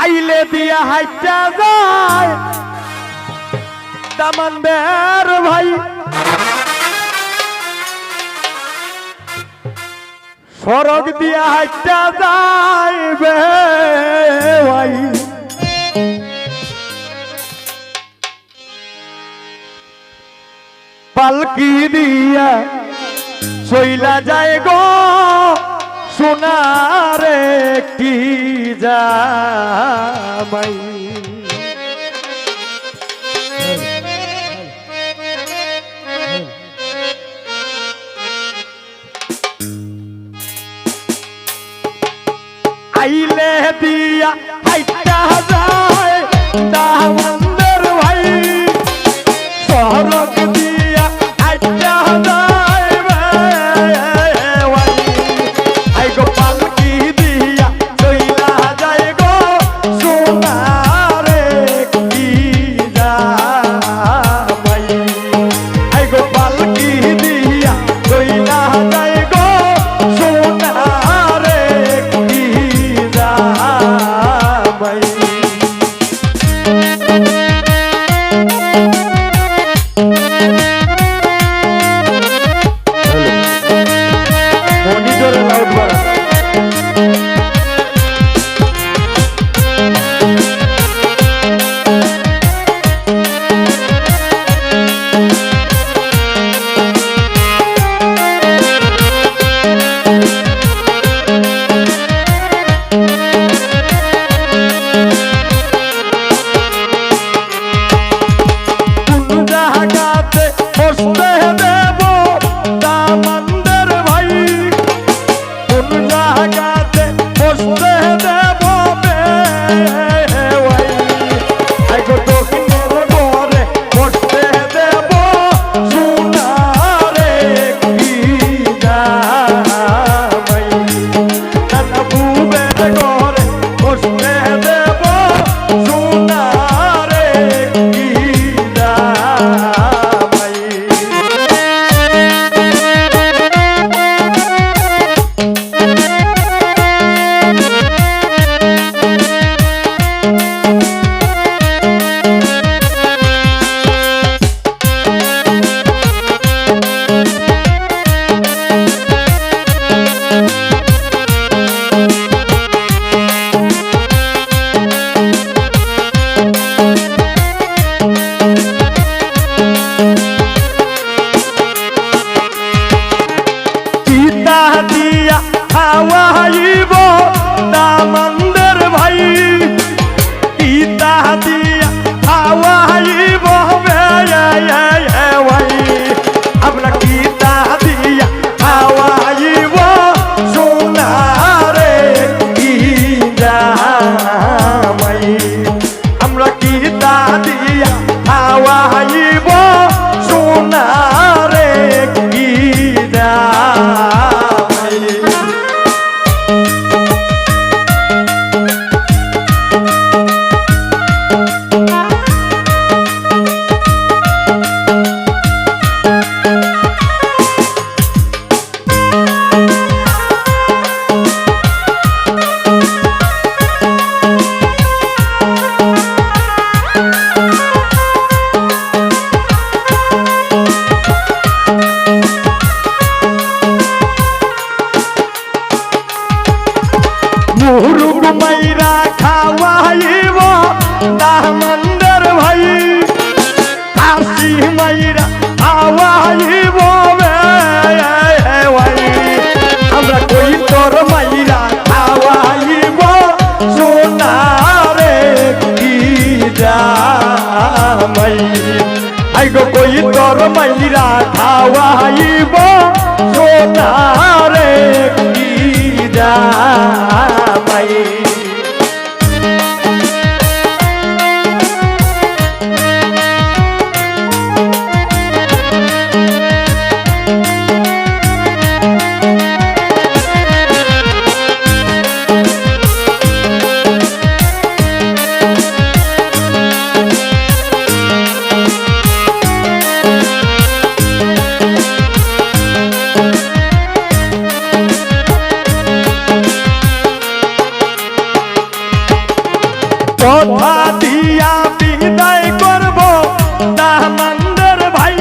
আইলে দিয়া হাইটা যায় দামানদের ভাই সড়ক দিয়া হাইটা যাইবে ভাই পালকি দিয়া চইলা যায় গো সোনারে কি জামাই আইলে দিয়া হাইটা যায় দামানদের ভাই সড়ক দিয়া হাইটা যায় ভাই আই গো পালকি দিয়া চইলা যায় গো সোনারে কি জামাই আই গো পালকি দিয়া চইলা যায় গো সোনারে কি জামাই মনিটরে লাউড বাড়া হাওয়াইব দামানদের ভাই পিতা দিয়া হাওয়াইব ভাই আমরা পিতা দিয়া হাওয়াইব সোনারে কি জামাই আমরা পিতা দিয়া হাওয়াইব সোনারে কি জামাই মুরুগ মাইরা খাওয়াইব দামানদের ভাই আসি মাইরা খাওয়াইব ভাই আমরা কই তোর মাইরা খাওয়াইব সোনারে কি জামাই আই গো কই তোর মাইরা খাওয়াইব সোনারে কি জামাই কথা দিয়া বিদায় করব দামানদের ভাই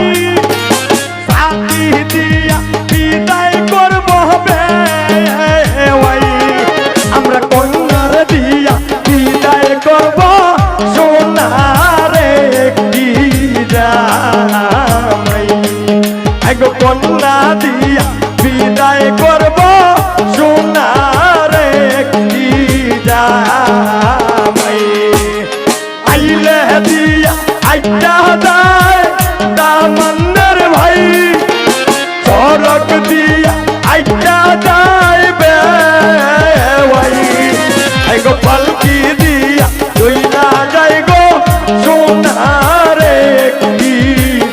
সাথী দিয়া বিদায় করব ভাই আমরা কন্যার দিয়া বিদায় করব সোনারে কি জামাই আগো কন্যা দিয়া বিদায় করব সোনারে কি জামাই আইলে দিয়া আইটা যায় দামানদের ভাই সড়ক দিয়া আইটা যায় ভাই আগো পালকি দিয়া দইলা যায় গো সোনারে কি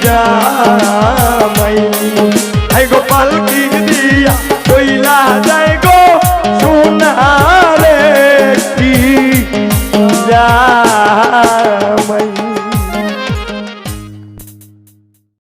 জামাই আগো পালকি দিয়া দইলা যায় গো সোনারে কি জামাই